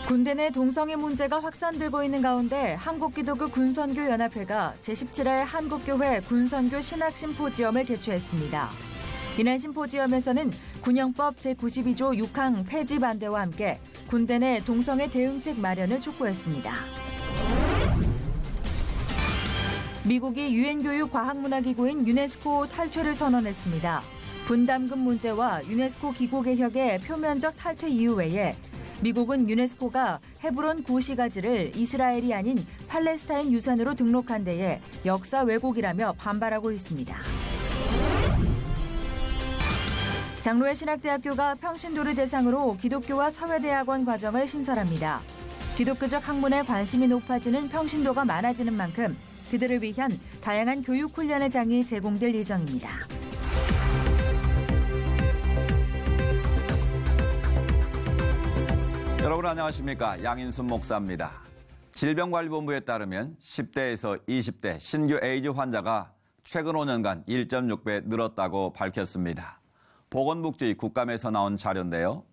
군대 내 동성애 문제가 확산되고 있는 가운데 한국기독교 군선교연합회가 제17회 한국교회 군선교 신학심포지엄을 개최했습니다. 이날 심포지엄에서는 군형법 제92조 6항 폐지 반대와 함께 군대 내 동성애 대응책 마련을 촉구했습니다. 미국이 유엔교육 과학문화기구인 유네스코 탈퇴를 선언했습니다. 분담금 문제와 유네스코 기구 개혁의 표면적 탈퇴 이유 외에 미국은 유네스코가 헤브론 구시가지를 이스라엘이 아닌 팔레스타인 유산으로 등록한 데에 역사 왜곡이라며 반발하고 있습니다. 장로회 신학대학교가 평신도를 대상으로 기독교와 사회대학원 과정을 신설합니다. 기독교적 학문에 관심이 높아지는 평신도가 많아지는 만큼 그들을 위한 다양한 교육 훈련의 장이 제공될 예정입니다. 여러분 안녕하십니까? 양인순 목사입니다. 질병관리본부에 따르면 10대에서 20대 신규 에이즈 환자가 최근 5년간 1.6배 늘었다고 밝혔습니다. 보건복지 국감에서 나온 자료인데요.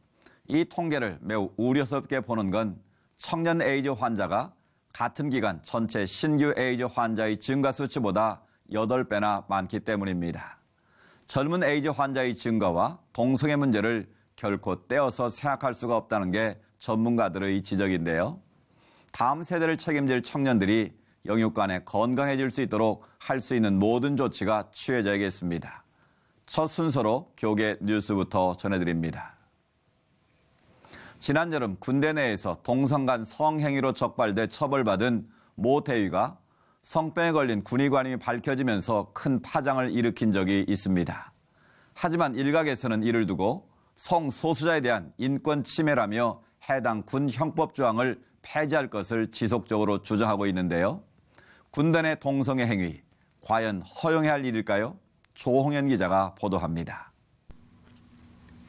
이 통계를 매우 우려스럽게 보는 건 청년 에이즈 환자가 같은 기간 전체 신규 에이즈 환자의 증가 수치보다 8배나 많기 때문입니다. 젊은 에이즈 환자의 증가와 동성애 문제를 결코 떼어서 생각할 수가 없다는 게 전문가들의 지적인데요. 다음 세대를 책임질 청년들이 영육간에 건강해질 수 있도록 할 수 있는 모든 조치가 취해져야겠습니다. 첫 순서로 교계 뉴스부터 전해드립니다. 지난 여름 군대 내에서 동성 간 성행위로 적발돼 처벌받은 모 대위가 성병에 걸린 군의관임이 밝혀지면서 큰 파장을 일으킨 적이 있습니다. 하지만 일각에서는 이를 두고 성소수자에 대한 인권 침해라며 해당 군 형법 조항을 폐지할 것을 지속적으로 주장하고 있는데요. 군대 내 동성애 행위, 과연 허용해야 할 일일까요? 조홍현 기자가 보도합니다.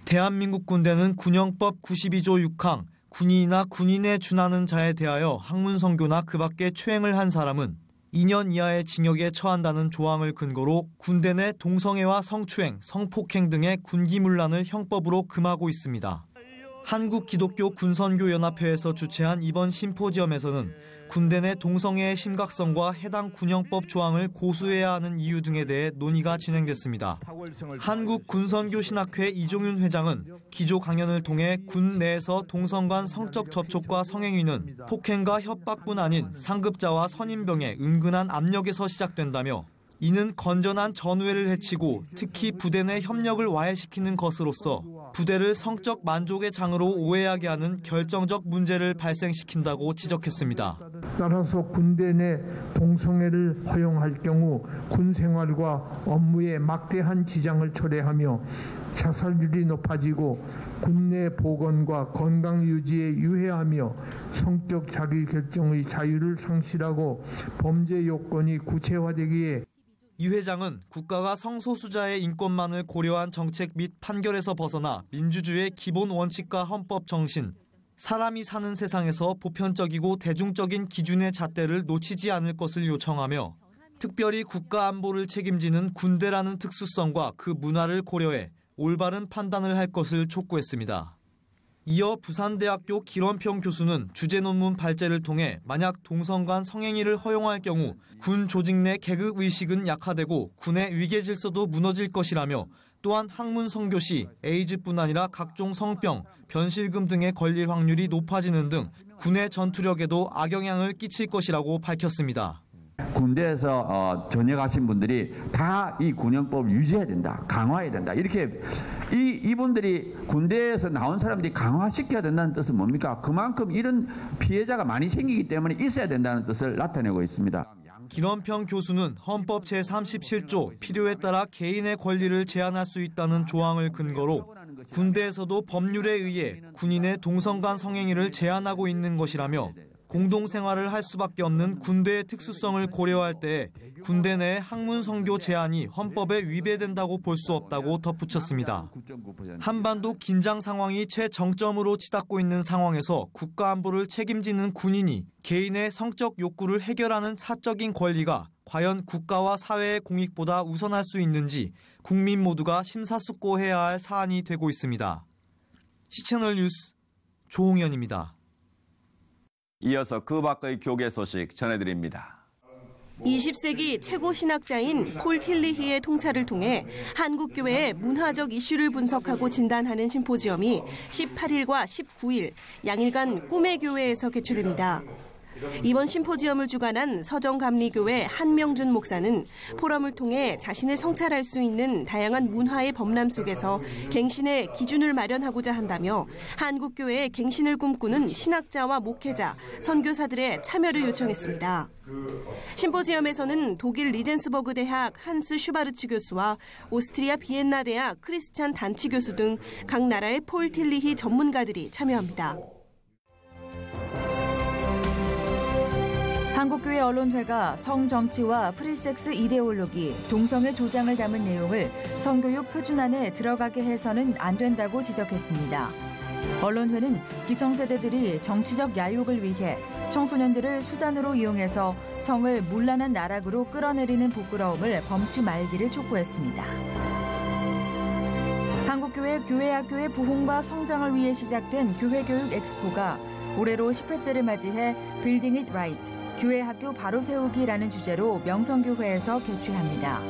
대한민국 군대는 군형법 92조 6항 군인이나 군인에 준하는 자에 대하여 학문성교나 그 밖에 추행을 한 사람은 2년 이하의 징역에 처한다는 조항을 근거로 군대 내 동성애와 성추행, 성폭행 등의 군기문란을 형법으로 금하고 있습니다. 한국기독교 군선교연합회에서 주최한 이번 심포지엄에서는 군대 내 동성애의 심각성과 해당 군형법 조항을 고수해야 하는 이유 등에 대해 논의가 진행됐습니다. 한국군선교신학회 이종윤 회장은 기조 강연을 통해 군 내에서 동성 간 성적 접촉과 성행위는 폭행과 협박뿐 아닌 상급자와 선임병의 은근한 압력에서 시작된다며 이는 건전한 전우회를 해치고 특히 부대 내 협력을 와해시키는 것으로서 부대를 성적 만족의 장으로 오해하게 하는 결정적 문제를 발생시킨다고 지적했습니다. 따라서 군대 내 동성애를 허용할 경우 군 생활과 업무에 막대한 지장을 초래하며 자살률이 높아지고 군내 보건과 건강 유지에 유해하며 성적 자기결정의 자유를 상실하고 범죄 요건이 구체화되기에 이 회장은 국가가 성소수자의 인권만을 고려한 정책 및 판결에서 벗어나 민주주의의 기본 원칙과 헌법 정신, 사람이 사는 세상에서 보편적이고 대중적인 기준의 잣대를 놓치지 않을 것을 요청하며 특별히 국가 안보를 책임지는 군대라는 특수성과 그 문화를 고려해 올바른 판단을 할 것을 촉구했습니다. 이어 부산대학교 길원평 교수는 주제 논문 발제를 통해 만약 동성 간 성행위를 허용할 경우 군 조직 내 계급 의식은 약화되고 군의 위계 질서도 무너질 것이라며 또한 학문 성교 시 에이즈뿐 아니라 각종 성병, 변실금 등에 걸릴 확률이 높아지는 등 군의 전투력에도 악영향을 끼칠 것이라고 밝혔습니다. 군대에서 전역하신 분들이 다 이 군형법을 유지해야 된다, 강화해야 된다. 이렇게 이분들이 군대에서 나온 사람들이 강화시켜야 된다는 뜻은 뭡니까? 그만큼 이런 피해자가 많이 생기기 때문에 있어야 된다는 뜻을 나타내고 있습니다. 길원평 교수는 헌법 제37조 필요에 따라 개인의 권리를 제한할 수 있다는 조항을 근거로 군대에서도 법률에 의해 군인의 동성 간 성행위를 제한하고 있는 것이라며 공동생활을 할 수밖에 없는 군대의 특수성을 고려할 때 군대 내 학문 성교 제한이 헌법에 위배된다고 볼 수 없다고 덧붙였습니다. 한반도 긴장 상황이 최정점으로 치닫고 있는 상황에서 국가 안보를 책임지는 군인이 개인의 성적 욕구를 해결하는 사적인 권리가 과연 국가와 사회의 공익보다 우선할 수 있는지 국민 모두가 심사숙고해야 할 사안이 되고 있습니다. 시채널 뉴스 조홍현입니다. 이어서 그 밖의 교계 소식 전해드립니다. 20세기 최고 신학자인 폴 틸리히의 통찰을 통해 한국교회의 문화적 이슈를 분석하고 진단하는 심포지엄이 18일과 19일 양일간 꿈의 교회에서 개최됩니다. 이번 심포지엄을 주관한 서정감리교회 한명준 목사는 포럼을 통해 자신을 성찰할 수 있는 다양한 문화의 범람 속에서 갱신의 기준을 마련하고자 한다며 한국교회의 갱신을 꿈꾸는 신학자와 목회자, 선교사들의 참여를 요청했습니다. 심포지엄에서는 독일 리젠스버그 대학 한스 슈바르츠 교수와 오스트리아 비엔나 대학 크리스찬 단치 교수 등 각 나라의 폴 틸리히 전문가들이 참여합니다. 한국교회 언론회가 성정치와 프리섹스 이데올로기, 동성애 조장을 담은 내용을 성교육 표준안에 들어가게 해서는 안 된다고 지적했습니다. 언론회는 기성세대들이 정치적 야욕을 위해 청소년들을 수단으로 이용해서 성을 문란한 나락으로 끌어내리는 부끄러움을 범치 말기를 촉구했습니다. 한국교회 교회학교의 부흥과 성장을 위해 시작된 교회교육 엑스포가 올해로 10회째를 맞이해 Building It Right, 교회학교 바로 세우기라는 주제로 명성교회에서 개최합니다.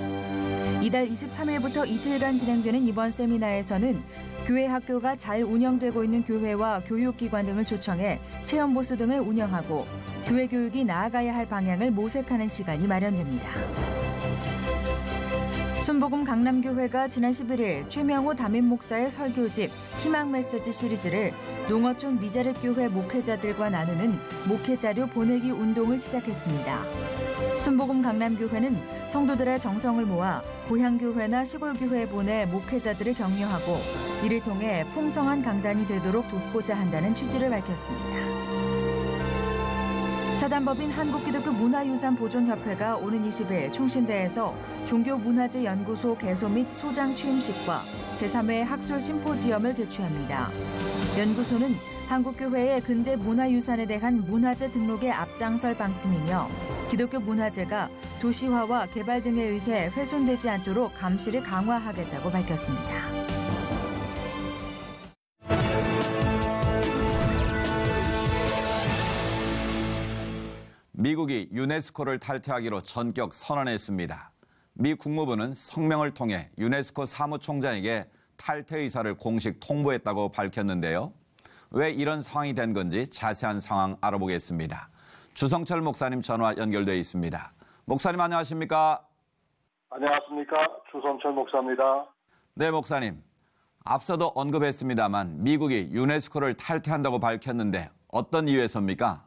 이달 23일부터 이틀간 진행되는 이번 세미나에서는 교회학교가 잘 운영되고 있는 교회와 교육기관 등을 초청해 체험보수 등을 운영하고 교회 교육이 나아가야 할 방향을 모색하는 시간이 마련됩니다. 순복음 강남교회가 지난 11일 최명호 담임 목사의 설교집 희망 메시지 시리즈를 농어촌 미자립교회 목회자들과 나누는 목회자료 보내기 운동을 시작했습니다. 순복음 강남교회는 성도들의 정성을 모아 고향교회나 시골교회에 보내 목회자들을 격려하고 이를 통해 풍성한 강단이 되도록 돕고자 한다는 취지를 밝혔습니다. 사단법인 한국기독교문화유산보존협회가 오는 20일 총신대에서 종교문화재연구소 개소 및 소장 취임식과 제3회 학술 심포지엄을 개최합니다. 연구소는 한국교회의 근대 문화유산에 대한 문화재 등록의 앞장설 방침이며 기독교 문화재가 도시화와 개발 등에 의해 훼손되지 않도록 감시를 강화하겠다고 밝혔습니다. 미국이 유네스코를 탈퇴하기로 전격 선언했습니다. 미 국무부는 성명을 통해 유네스코 사무총장에게 탈퇴 의사를 공식 통보했다고 밝혔는데요. 왜 이런 상황이 된 건지 자세한 상황 알아보겠습니다. 주성철 목사님 전화 연결되어 있습니다. 목사님 안녕하십니까? 안녕하십니까? 주성철 목사입니다. 네, 목사님. 앞서도 언급했습니다만 미국이 유네스코를 탈퇴한다고 밝혔는데 어떤 이유에서입니까?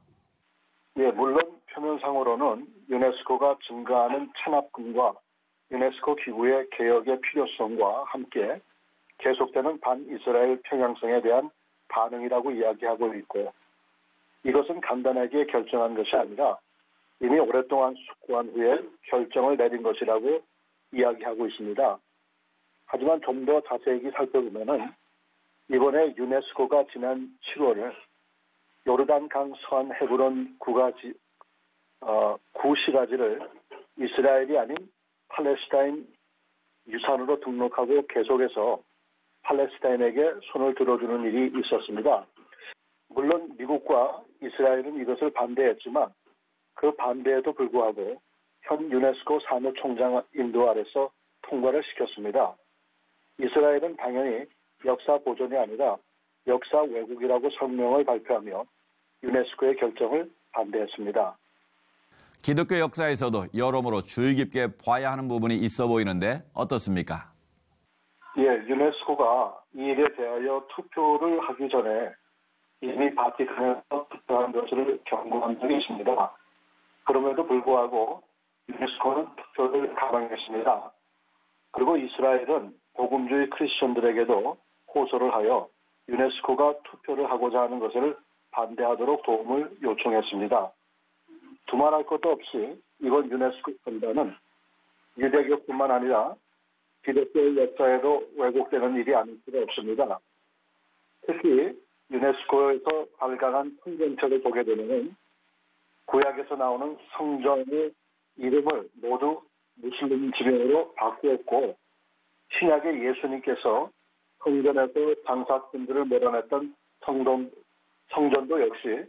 예, 물론 표면상으로는 유네스코가 증가하는 찬압금과 유네스코 기구의 개혁의 필요성과 함께 계속되는 반이스라엘 평양성에 대한 반응이라고 이야기하고 있고 이것은 간단하게 결정한 것이 아니라 이미 오랫동안 숙고한 후에 결정을 내린 것이라고 이야기하고 있습니다. 하지만 좀 더 자세히 살펴보면은 이번에 유네스코가 지난 7월에 요르단강 서안 헤브론 구시가지를 이스라엘이 아닌 팔레스타인 유산으로 등록하고 계속해서 팔레스타인에게 손을 들어주는 일이 있었습니다. 물론 미국과 이스라엘은 이것을 반대했지만 그 반대에도 불구하고 현 유네스코 사무총장 인도 아래서 통과를 시켰습니다. 이스라엘은 당연히 역사 보존이 아니라 역사 왜곡이라고 성명을 발표하며 유네스코의 결정을 반대했습니다. 기독교 역사에서도 여러모로 주의 깊게 봐야 하는 부분이 있어 보이는데 어떻습니까? 예, 유네스코가 이 일에 대하여 투표를 하기 전에 이미 바티칸에서 투표한 것을 경고한 적이 있습니다. 그럼에도 불구하고 유네스코는 투표를 가방했습니다. 그리고 이스라엘은 복음주의 크리스천들에게도 호소를 하여 유네스코가 투표를 하고자 하는 것을 반대하도록 도움을 요청했습니다. 두말할 것도 없이 이번 유네스코 판단은 유대교뿐만 아니라 기독교 역사에도 왜곡되는 일이 아닐 수가 없습니다. 특히 유네스코에서 발간한 성경책을 보게 되면 구약에서 나오는 성전의 이름을 모두 무슬림 지명으로 바꾸었고 신약의 예수님께서 성전에서 장사꾼들을 몰아냈던 성전도 역시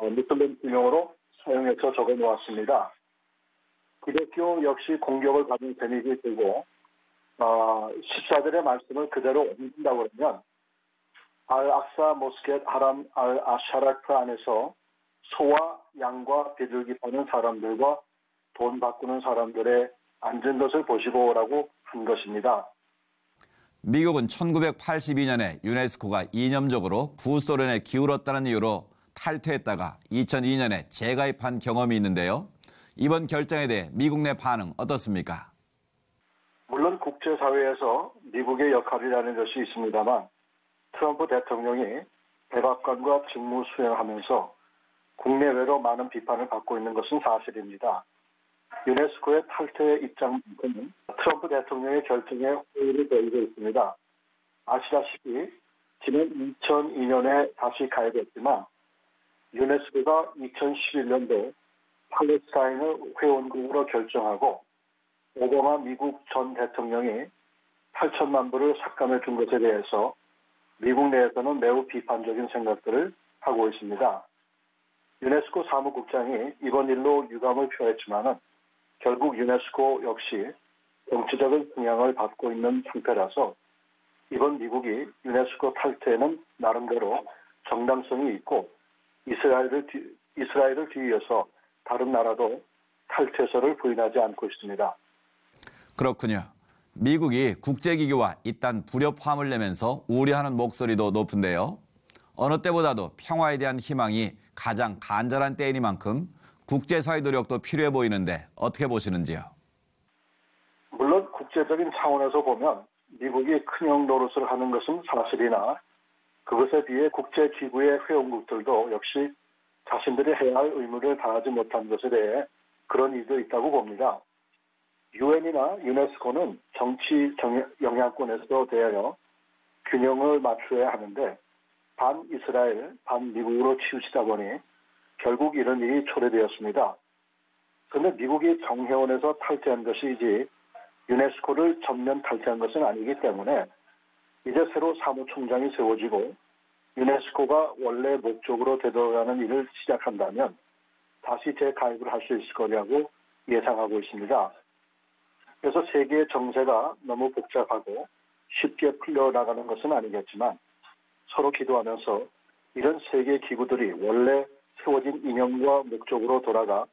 무슬림 인용으로 사용해서 적어 놓았습니다. 기독교 역시 공격을 받은 셈이 되고 14절의 말씀을 그대로 옮긴다고 그러면 알-악사 모스켓 하람 알-아샤라크 안에서 소와 양과 비둘기 파는 사람들과 돈 바꾸는 사람들의 앉은 것을 보시고라고 한 것입니다. 미국은 1982년에 유네스코가 이념적으로 구소련에 기울었다는 이유로 탈퇴했다가 2002년에 재가입한 경험이 있는데요. 이번 결정에 대해 미국 내 반응 어떻습니까? 물론 국제사회에서 미국의 역할이라는 것이 있습니다만 트럼프 대통령이 백악관과 직무 수행하면서 국내외로 많은 비판을 받고 있는 것은 사실입니다. 유네스코의 탈퇴 입장은 트럼프 대통령의 결정에 호의를 보이고 있습니다. 아시다시피 지난 2002년에 다시 가입했지만 유네스코가 2011년도 팔레스타인을 회원국으로 결정하고 오바마 미국 전 대통령이 8천만 불을 삭감해 준 것에 대해서 미국 내에서는 매우 비판적인 생각들을 하고 있습니다. 유네스코 사무국장이 이번 일로 유감을 표했지만은 결국 유네스코 역시 정치적인 영향을 받고 있는 상태라서 이번 미국이 유네스코 탈퇴에는 나름대로 정당성이 있고 이스라엘을 뒤이어서 다른 나라도 탈퇴서를 부인하지 않고 있습니다. 그렇군요. 미국이 국제기구와 이딴 불협화음을 내면서 우려하는 목소리도 높은데요. 어느 때보다도 평화에 대한 희망이 가장 간절한 때이니만큼 국제사회 노력도 필요해 보이는데 어떻게 보시는지요? 물론 국제적인 차원에서 보면 미국이 큰형 노릇을 하는 것은 사실이나 그것에 비해 국제기구의 회원국들도 역시 자신들이 해야 할 의무를 다하지 못한 것에 대해 그런 일도 있다고 봅니다. 유엔이나 유네스코는 정치 영향권에서 대하여 균형을 맞춰야 하는데 반이스라엘, 반미국으로 치우치다 보니 결국 이런 일이 초래되었습니다. 그런데 미국이 정회원에서 탈퇴한 것이지 유네스코를 전면 탈퇴한 것은 아니기 때문에 이제 새로 사무총장이 세워지고 유네스코가 원래 목적으로 되돌아가는 일을 시작한다면 다시 재가입을 할 수 있을 거라고 예상하고 있습니다. 그래서 세계의 정세가 너무 복잡하고 쉽게 풀려나가는 것은 아니겠지만 서로 기도하면서 이런 세계 기구들이 원래 세워진 이념과 목적으로 돌아가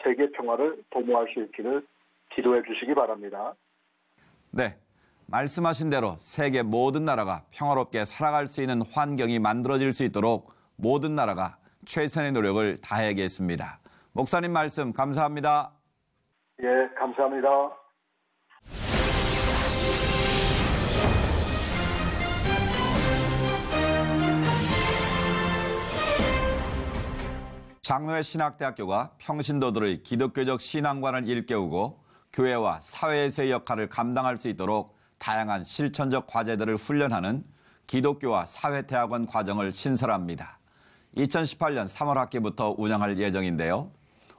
세계 평화를 도모할 수 있기를 기도해 주시기 바랍니다. 네, 말씀하신 대로 세계 모든 나라가 평화롭게 살아갈 수 있는 환경이 만들어질 수 있도록 모든 나라가 최선의 노력을 다해야겠습니다. 목사님 말씀 감사합니다. 예, 감사합니다. 장로회 신학대학교가 평신도들의 기독교적 신앙관을 일깨우고 교회와 사회에서의 역할을 감당할 수 있도록 다양한 실천적 과제들을 훈련하는 기독교와 사회대학원 과정을 신설합니다. 2018년 3월 학기부터 운영할 예정인데요.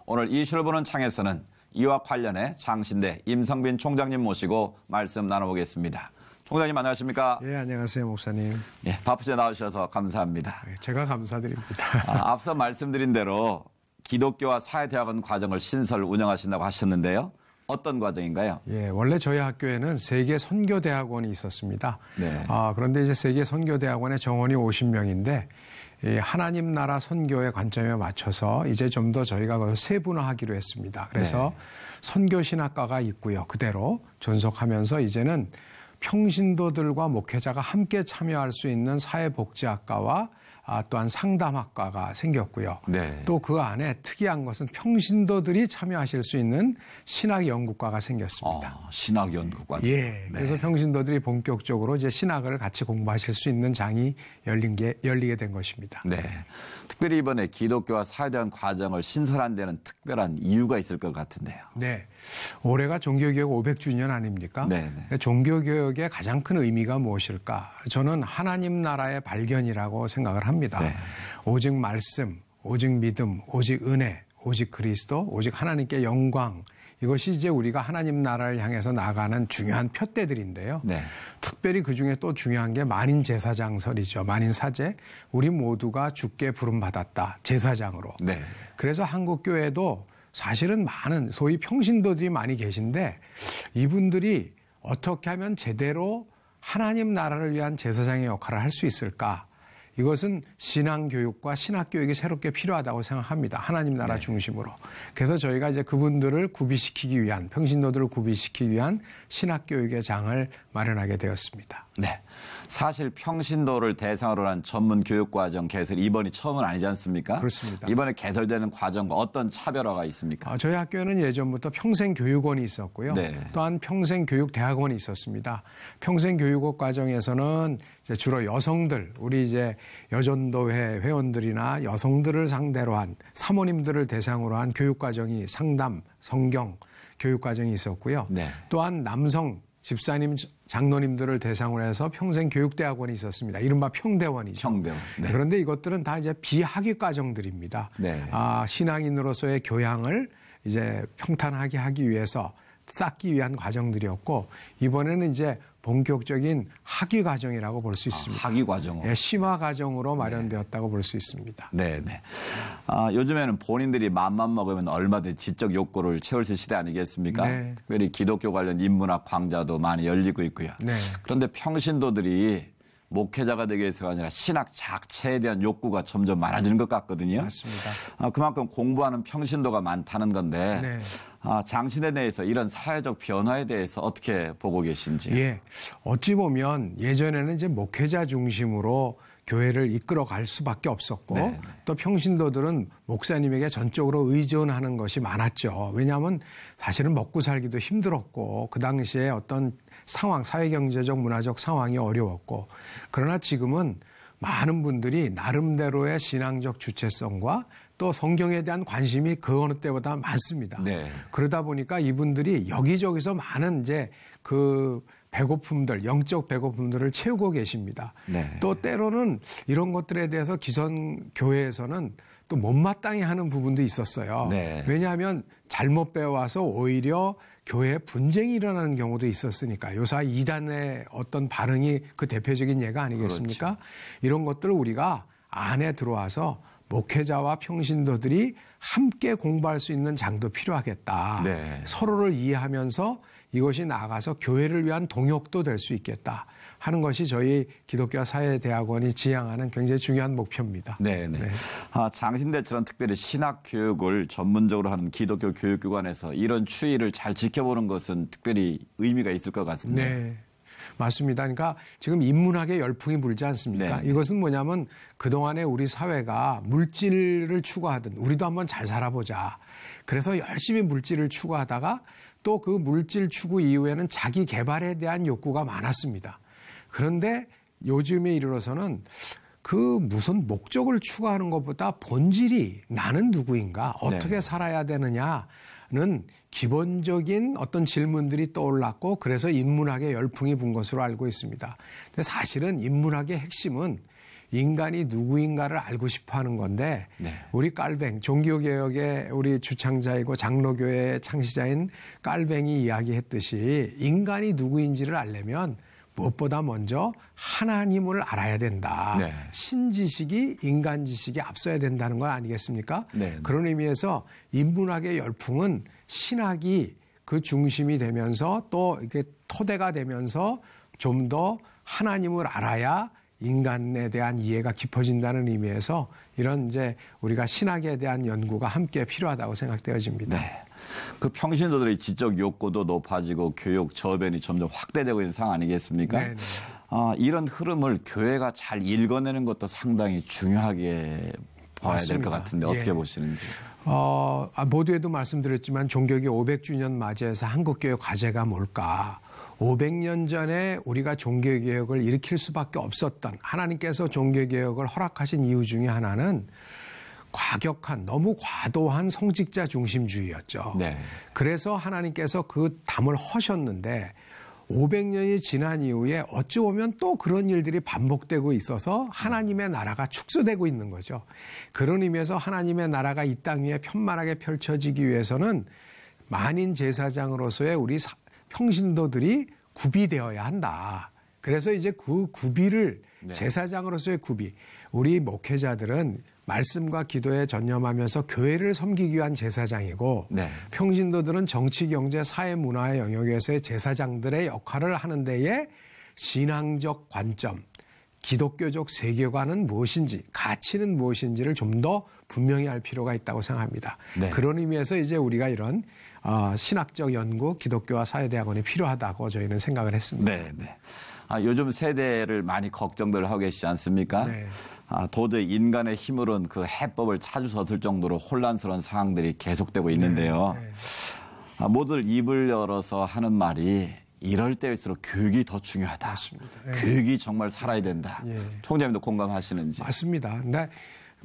오늘 이슈를 보는 창에서는 이와 관련해 장신대 임성빈 총장님 모시고 말씀 나눠보겠습니다. 총장님 안녕하십니까? 예, 안녕하세요, 목사님. 예, 바쁘게 나오셔서 감사합니다. 제가 감사드립니다. 앞서 말씀드린 대로 기독교와 사회대학원 과정을 신설 운영하신다고 하셨는데요. 어떤 과정인가요? 예, 원래 저희 학교에는 세계 선교대학원이 있었습니다. 네. 그런데 이제 세계 선교대학원의 정원이 50명인데 하나님 나라 선교의 관점에 맞춰서 이제 좀 더 저희가 그걸 세분화하기로 했습니다. 그래서 네. 선교신학과가 있고요. 그대로 존속하면서 이제는 평신도들과 목회자가 함께 참여할 수 있는 사회복지학과와 또한 상담학과가 생겼고요. 네. 또 그 안에 특이한 것은 평신도들이 참여하실 수 있는 신학연구과가 생겼습니다. 신학연구과. 예. 네. 그래서 평신도들이 본격적으로 이제 신학을 같이 공부하실 수 있는 장이 열리게 된 것입니다. 네. 특별히 이번에 기독교와 사회대학원 과정을 신설한 데는 특별한 이유가 있을 것 같은데요. 네. 올해가 종교개혁 500주년 아닙니까? 네. 종교개혁의 가장 큰 의미가 무엇일까? 저는 하나님 나라의 발견이라고 생각을 합니다. 네. 오직 말씀, 오직 믿음, 오직 은혜, 오직 그리스도, 오직 하나님께 영광. 이것이 이제 우리가 하나님 나라를 향해서 나가는 중요한 표대들인데요. 네. 특별히 그중에 또 중요한 게 만인 제사장설이죠. 만인 사제. 우리 모두가 주께 부름받았다. 제사장으로. 네. 그래서 한국 교회도 사실은 많은 소위 평신도들이 많이 계신데 이분들이 어떻게 하면 제대로 하나님 나라를 위한 제사장의 역할을 할 수 있을까? 이것은 신앙교육과 신학교육이 새롭게 필요하다고 생각합니다. 하나님 나라 중심으로. 그래서 저희가 이제 그분들을 구비시키기 위한, 평신도들을 구비시키기 위한 신학교육의 장을 마련하게 되었습니다. 네. 사실 평신도를 대상으로 한 전문 교육과정 개설 이번이 처음은 아니지 않습니까? 그렇습니다. 이번에 개설되는 과정과 어떤 차별화가 있습니까? 저희 학교는 예전부터 평생교육원이 있었고요. 네. 또한 평생교육대학원이 있었습니다. 평생교육원 과정에서는 이제 주로 여성들, 우리 이제 여전도회 회원들이나 여성들을 상대로 한 사모님들을 대상으로 한 교육과정이 상담, 성경 교육과정이 있었고요. 네. 또한 남성 집사님, 장로님들을 대상으로 해서 평생교육대학원이 있었습니다. 이른바 평대원이죠. 평대원. 네. 그런데 이것들은 다 이제 비학위 과정들입니다. 네. 신앙인으로서의 교양을 이제 평탄하게 하기 위해서 쌓기 위한 과정들이었고 이번에는 이제 본격적인 학위 과정이라고 볼 수 있습니다. 학위 과정으로. 네, 심화 과정으로 마련되었다고 볼 수 있습니다. 네, 네. 요즘에는 본인들이 맘만 먹으면 얼마든지 지적 욕구를 채울 수 있는 시대 아니겠습니까? 네. 특별히 기독교 관련 인문학 강좌도 많이 열리고 있고요. 네. 그런데 평신도들이 목회자가 되기 위해서가 아니라 신학 자체에 대한 욕구가 점점 많아지는 것 같거든요. 맞습니다. 그만큼 공부하는 평신도가 많다는 건데 네. 장신에 대해서 이런 사회적 변화에 대해서 어떻게 보고 계신지. 예. 어찌 보면 예전에는 이제 목회자 중심으로 교회를 이끌어 갈 수밖에 없었고 네. 또 평신도들은 목사님에게 전적으로 의존하는 것이 많았죠. 왜냐하면 사실은 먹고 살기도 힘들었고 그 당시에 어떤 상황, 사회경제적, 문화적 상황이 어려웠고 그러나 지금은 많은 분들이 나름대로의 신앙적 주체성과 또 성경에 대한 관심이 그 어느 때보다 많습니다. 네. 그러다 보니까 이분들이 여기저기서 많은 이제 그 배고픔들, 영적 배고픔들을 채우고 계십니다. 네. 또 때로는 이런 것들에 대해서 기성 교회에서는 또 못마땅해 하는 부분도 있었어요. 네. 왜냐하면 잘못 배워와서 오히려 교회에 분쟁이 일어나는 경우도 있었으니까 요사 이단의 어떤 반응이 그 대표적인 예가 아니겠습니까? 그렇죠. 이런 것들을 우리가 안에 들어와서 목회자와 평신도들이 함께 공부할 수 있는 장도 필요하겠다. 네. 서로를 이해하면서 이것이 나아가서 교회를 위한 동역도 될 수 있겠다 하는 것이 저희 기독교 사회대학원이 지향하는 굉장히 중요한 목표입니다. 네, 네. 장신대처럼 특별히 신학 교육을 전문적으로 하는 기독교 교육기관에서 이런 추이를 잘 지켜보는 것은 특별히 의미가 있을 것 같습니다. 네. 맞습니다. 그러니까 지금 인문학의 열풍이 불지 않습니까? 네. 이것은 뭐냐면 그동안에 우리 사회가 물질을 추구하든 우리도 한번 잘 살아보자. 그래서 열심히 물질을 추구하다가 또 그 물질 추구 이후에는 자기 개발에 대한 욕구가 많았습니다. 그런데 요즘에 이르러서는 그 무슨 목적을 추구하는 것보다 본질이 나는 누구인가, 어떻게 네. 살아야 되느냐는 기본적인 어떤 질문들이 떠올랐고 그래서 인문학의 열풍이 분 것으로 알고 있습니다. 근데 사실은 인문학의 핵심은 인간이 누구인가를 알고 싶어 하는 건데 네. 우리 깔뱅, 종교개혁의 우리 주창자이고 장로교회의 창시자인 깔뱅이 이야기했듯이 인간이 누구인지를 알려면 무엇보다 먼저 하나님을 알아야 된다. 네. 신지식이 인간 지식이 앞서야 된다는 거 아니겠습니까? 네. 그런 의미에서 인문학의 열풍은 신학이 그 중심이 되면서 또 이렇게 토대가 되면서 좀 더 하나님을 알아야 인간에 대한 이해가 깊어진다는 의미에서 이런 이제 우리가 신학에 대한 연구가 함께 필요하다고 생각되어집니다. 네. 그 평신도들의 지적 욕구도 높아지고 교육 저변이 점점 확대되고 있는 상황 아니겠습니까? 네네. 이런 흐름을 교회가 잘 읽어내는 것도 상당히 중요하게 봐야 될 것 같은데 어떻게 예. 보시는지. 모두에도 말씀드렸지만 종교개혁 500주년 맞이해서 한국교회 과제가 뭘까? 500년 전에 우리가 종교개혁을 일으킬 수밖에 없었던 하나님께서 종교개혁을 허락하신 이유 중에 하나는 과격한 너무 과도한 성직자 중심주의였죠. 네. 그래서 하나님께서 그 담을 허셨는데 500년이 지난 이후에 어찌 보면 또 그런 일들이 반복되고 있어서 하나님의 나라가 축소되고 있는 거죠. 그런 의미에서 하나님의 나라가 이 땅 위에 편만하게 펼쳐지기 위해서는 만인 제사장으로서의 우리 평신도들이 구비되어야 한다. 그래서 이제 그 구비를 제사장으로서의 구비, 우리 목회자들은 말씀과 기도에 전념하면서 교회를 섬기기 위한 제사장이고 평신도들은 정치, 경제, 사회, 문화의 영역에서의 제사장들의 역할을 하는 데에 신앙적 관점, 기독교적 세계관은 무엇인지, 가치는 무엇인지를 좀 더 분명히 알 필요가 있다고 생각합니다. 그런 의미에서 이제 우리가 이런 신학적 연구, 기독교와 사회대학원이 필요하다고 저희는 생각을 했습니다. 요즘 세대를 많이 걱정들 하고 계시지 않습니까? 도저히 인간의 힘으로는 그 해법을 찾을 수 없을 정도로 혼란스러운 상황들이 계속되고 있는데요. 모두들 입을 열어서 하는 말이 이럴 때일수록 교육이 더 중요하다. 맞습니다. 교육이 정말 살아야 된다. 총장님도 공감하시는지. 맞습니다. 근데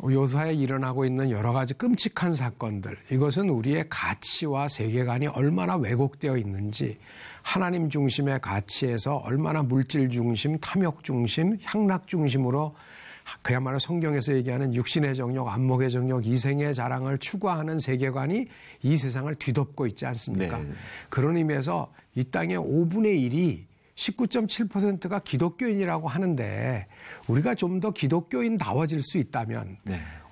요사에 일어나고 있는 여러 가지 끔찍한 사건들, 이것은 우리의 가치와 세계관이 얼마나 왜곡되어 있는지, 하나님 중심의 가치에서 얼마나 물질 중심, 탐욕 중심, 향락 중심으로 그야말로 성경에서 얘기하는 육신의 정욕, 안목의 정욕, 이생의 자랑을 추구하는 세계관이 이 세상을 뒤덮고 있지 않습니까? 그런 의미에서 이 땅의 5분의 1이 19.7%가 기독교인이라고 하는데 우리가 좀 더 기독교인다워질 수 있다면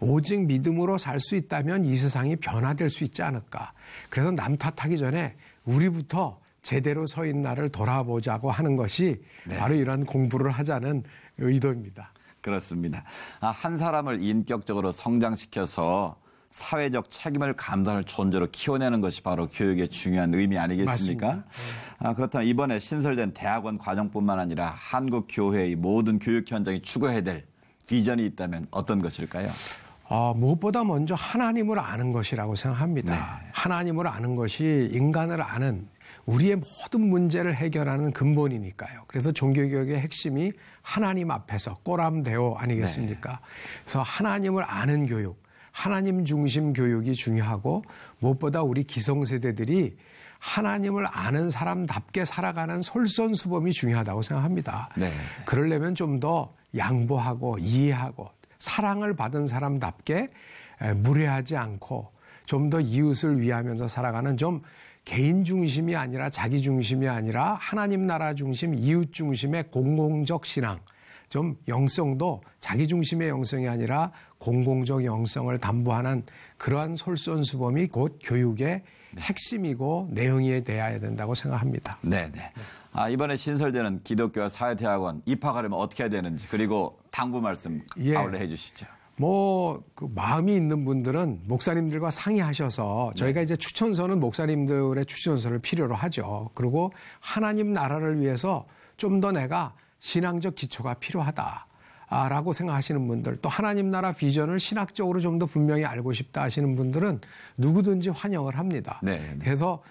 오직 믿음으로 살 수 있다면 이 세상이 변화될 수 있지 않을까. 그래서 남 탓하기 전에 우리부터 제대로 서인 나를 돌아보자고 하는 것이 바로 이런 공부를 하자는 의도입니다. 그렇습니다. 한 사람을 인격적으로 성장시켜서 사회적 책임을 감당할 존재로 키워내는 것이 바로 교육의 중요한 의미 아니겠습니까? 그렇다면 이번에 신설된 대학원 과정뿐만 아니라 한국 교회의 모든 교육 현장이 추구해야 될 비전이 있다면 어떤 것일까요? 무엇보다 먼저 하나님을 아는 것이라고 생각합니다. 하나님을 아는 것이 인간을 아는 우리의 모든 문제를 해결하는 근본이니까요. 그래서 종교개혁의 핵심이 하나님 앞에서 꼬람대오 아니겠습니까? 그래서 하나님을 아는 교육, 하나님 중심 교육이 중요하고 무엇보다 우리 기성세대들이 하나님을 아는 사람답게 살아가는 솔선수범이 중요하다고 생각합니다. 그러려면 좀 더 양보하고 이해하고 사랑을 받은 사람답게 무례하지 않고 좀 더 이웃을 위하면서 살아가는 좀 개인 중심이 아니라 자기 중심이 아니라 하나님 나라 중심, 이웃 중심의 공공적 신앙. 좀 영성도 자기 중심의 영성이 아니라 공공적 영성을 담보하는 그러한 솔선수범이 곧 교육의 핵심이고 내용이 돼야 된다고 생각합니다. 이번에 신설되는 기독교 사회대학원 입학하려면 어떻게 해야 되는지 그리고 당부 말씀 아울러 해주시죠. 그 마음이 있는 분들은 목사님들과 상의하셔서 저희가 이제 추천서는 목사님들의 추천서를 필요로 하죠. 그리고 하나님 나라를 위해서 좀 더 내가 신앙적 기초가 필요하다라고 생각하시는 분들, 또 하나님 나라 비전을 신학적으로 좀 더 분명히 알고 싶다 하시는 분들은 누구든지 환영을 합니다. 그래서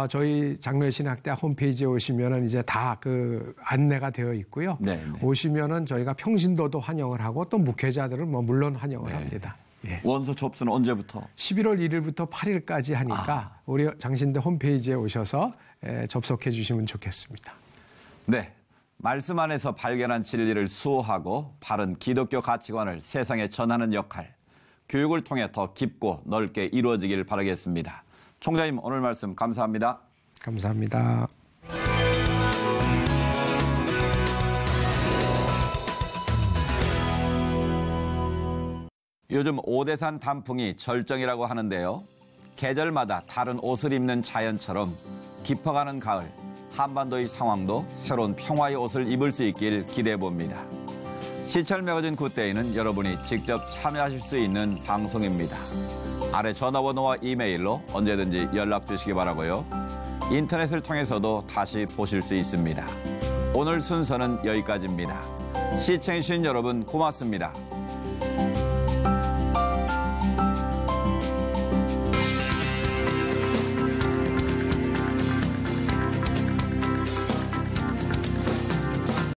저희 장로의 신학대학 홈페이지에 오시면은 이제 다 그 안내가 되어 있고요. 오시면은 저희가 평신도도 환영을 하고 또 목회자들은 물론 환영을 합니다. 원서 접수는 언제부터? 11월 1일부터 8일까지 하니까 우리 장신대 홈페이지에 오셔서 접속해 주시면 좋겠습니다. 말씀 안에서 발견한 진리를 수호하고 바른 기독교 가치관을 세상에 전하는 역할, 교육을 통해 더 깊고 넓게 이루어지길 바라겠습니다. 총장님, 오늘 말씀 감사합니다. 감사합니다. 요즘 오대산 단풍이 절정이라고 하는데요. 계절마다 다른 옷을 입는 자연처럼 깊어가는 가을, 한반도의 상황도 새로운 평화의 옷을 입을 수 있길 기대해봅니다. 시철 매거진 굿데이는 여러분이 직접 참여하실 수 있는 방송입니다. 아래 전화번호와 이메일로 언제든지 연락 주시기 바라고요. 인터넷을 통해서도 다시 보실 수 있습니다. 오늘 순서는 여기까지입니다. 시청해주신 여러분 고맙습니다.